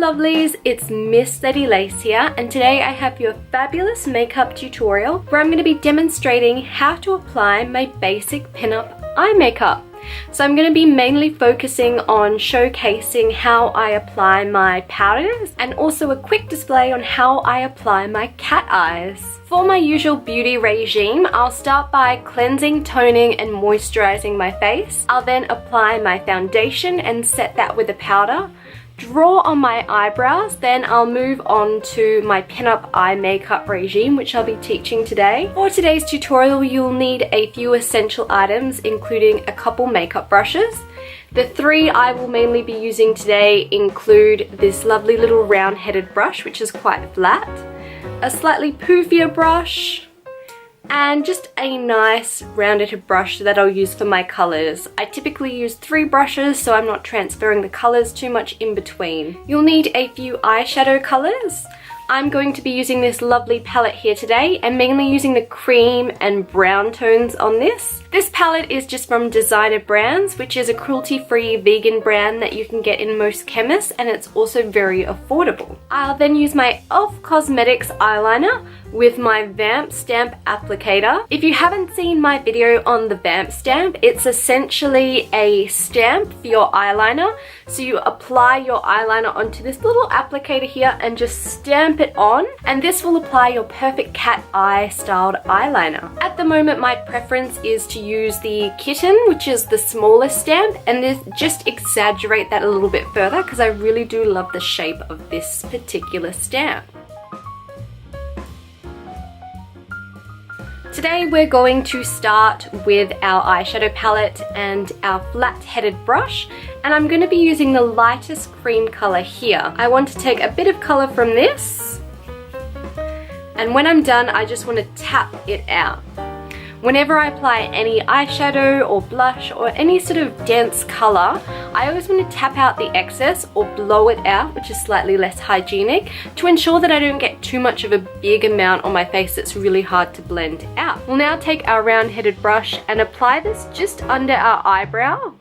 lovelies, it's Miss Loveleis here, and today I have your fabulous makeup tutorial where I'm going to be demonstrating how to apply my basic pinup eye makeup. So I'm going to be mainly focusing on showcasing how I apply my powders and also a quick display on how I apply my cat eyes. For my usual beauty regime, I'll start by cleansing, toning and moisturizing my face. I'll then apply my foundation and set that with a powder. Draw on my eyebrows, then I'll move on to my pinup eye makeup regime, which I'll be teaching today. For today's tutorial, you'll need a few essential items, including a couple makeup brushes. The three I will mainly be using today include this lovely little round-headed brush, which is quite flat, a slightly poofier brush, and just a nice rounded brush that I'll use for my colors. I typically use 3 brushes so I'm not transferring the colors too much in between. You'll need a few eyeshadow colors. I'm going to be using this lovely palette here today and mainly using the cream and brown tones on this. This palette is just from Designer Brands, which is a cruelty-free vegan brand that you can get in most chemists, and it's also very affordable. I'll then use my e.l.f. Cosmetics eyeliner with my Vamp Stamp applicator. If you haven't seen my video on the Vamp Stamp, it's essentially a stamp for your eyeliner. So you apply your eyeliner onto this little applicator here and just stamp it on, and this will apply your perfect cat eye styled eyeliner. At the moment, my preference is to use the Kitten, which is the smallest stamp, and this just exaggerate that a little bit further because I really do love the shape of this particular stamp. Today we're going to start with our eyeshadow palette and our flat-headed brush, and I'm going to be using the lightest cream color here. I want to take a bit of color from this, and when I'm done I just want to tap it out. Whenever I apply any eyeshadow or blush or any sort of dense color, I always want to tap out the excess or blow it out, which is slightly less hygienic, to ensure that I don't get too much of a big amount on my face that's really hard to blend out. We'll now take our round-headed brush and apply this just under our eyebrow,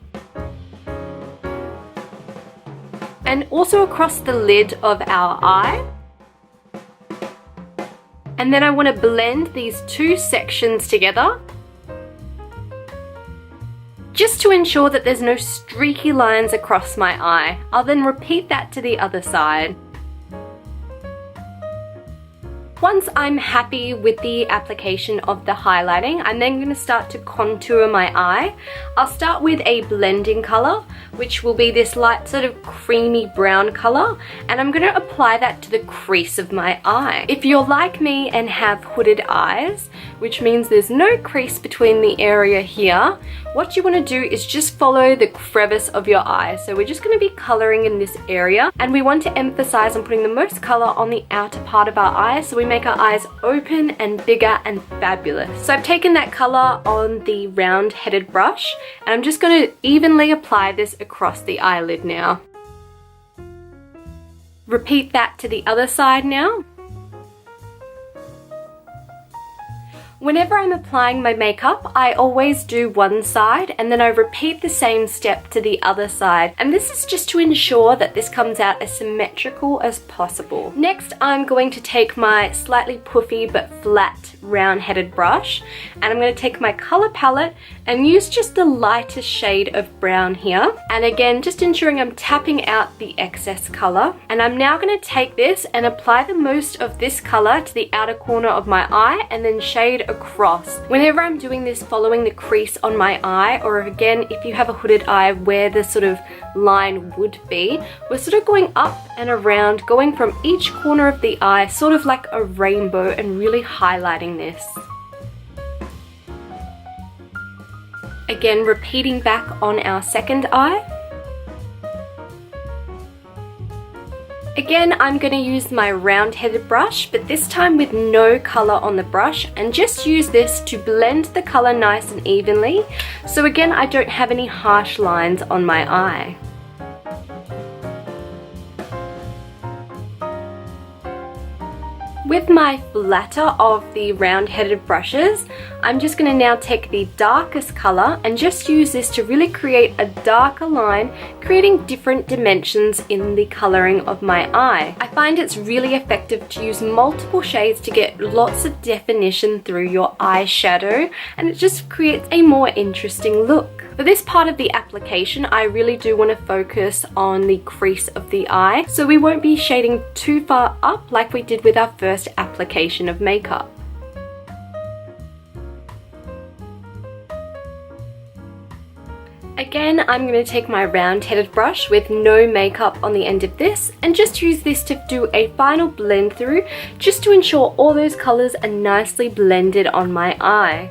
and also across the lid of our eye. And then I want to blend these two sections together just to ensure that there's no streaky lines across my eye. I'll then repeat that to the other side. Once I'm happy with the application of the highlighting, I'm then going to start to contour my eye. I'll start with a blending color, which will be this light sort of creamy brown color, and I'm going to apply that to the crease of my eye. If you're like me and have hooded eyes, which means there's no crease between the area here, what you want to do is just follow the crevice of your eye. So we're just going to be coloring in this area, and we want to emphasize on putting the most color on the outer part of our eye so we make our eyes open and bigger and fabulous. So I've taken that color on the round-headed brush, and I'm just going to evenly apply this across the eyelid now. Repeat that to the other side now. Whenever I'm applying my makeup, I always do one side and then I repeat the same step to the other side. And this is just to ensure that this comes out as symmetrical as possible. Next, I'm going to take my slightly puffy but flat round-headed brush, and I'm going to take my color palette and use just the lightest shade of brown here. And again, just ensuring I'm tapping out the excess color. And I'm now going to take this and apply the most of this color to the outer corner of my eye and then shade across. Whenever I'm doing this following the crease on my eye, or again if you have a hooded eye where the sort of line would be, we're sort of going up and around, going from each corner of the eye, sort of like a rainbow, and really highlighting this. Again, repeating back on our second eye. Again, I'm going to use my round-headed brush, but this time with no color on the brush, and just use this to blend the color nice and evenly. So again, I don't have any harsh lines on my eye. with my flatter of the round-headed brushes, I'm just going to now take the darkest color and just use this to really create a darker line, creating different dimensions in the coloring of my eye. I find it's really effective to use multiple shades to get lots of definition through your eyeshadow, and it just creates a more interesting look. For this part of the application, I really do want to focus on the crease of the eye, so we won't be shading too far up like we did with our first application of makeup. Again, I'm going to take my round-headed brush with no makeup on the end of this and just use this to do a final blend through, just to ensure all those colors are nicely blended on my eye.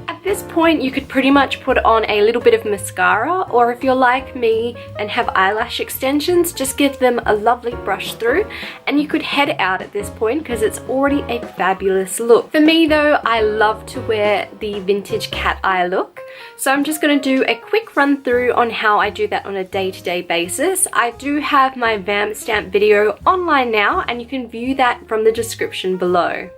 At this point, you could pretty much put on a little bit of mascara, or if you're like me and have eyelash extensions, just give them a lovely brush through, and you could head out at this point because it's already a fabulous look. For me though, I love to wear the vintage cat eye look, so I'm just going to do a quick run through on how I do that on a day-to-day basis. I do have my vamp stamp video online now, and you can view that from the description below.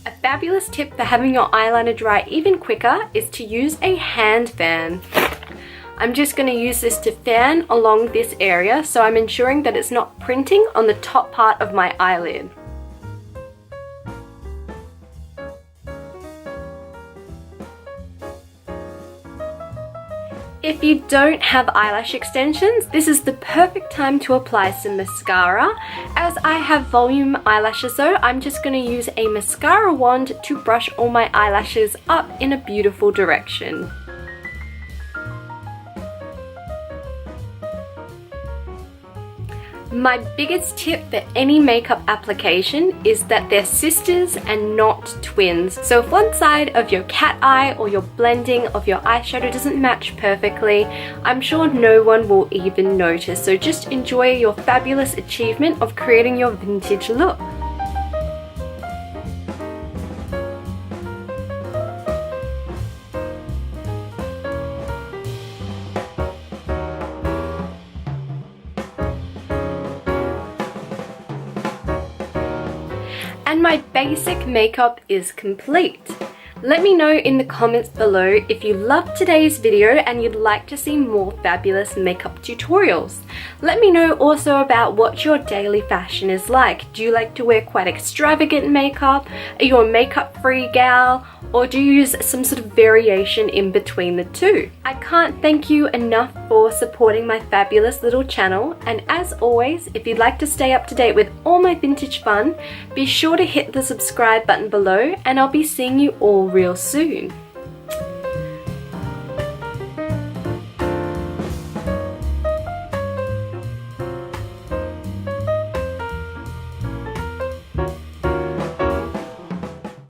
A fabulous tip for having your eyeliner dry even quicker is to use a hand fan. I'm just going to use this to fan along this area, so I'm ensuring that it's not printing on the top part of my eyelid. If you don't have eyelash extensions, this is the perfect time to apply some mascara. As I have volume eyelashes though, I'm just going to use a mascara wand to brush all my eyelashes up in a beautiful direction. My biggest tip for any makeup application is that they're sisters and not twins. So if one side of your cat eye or your blending of your eyeshadow doesn't match perfectly, I'm sure no one will even notice. So just enjoy your fabulous achievement of creating your vintage look. And my basic makeup is complete. Let me know in the comments below if you loved today's video and you'd like to see more fabulous makeup tutorials. Let me know also about what your daily fashion is like. Do you like to wear quite extravagant makeup? Are you a makeup-free gal? Or do you use some sort of variation in between the two? I can't thank you enough for supporting my fabulous little channel, and as always, if you'd like to stay up to date with all my vintage fun, be sure to hit the subscribe button below, and I'll be seeing you all real soon.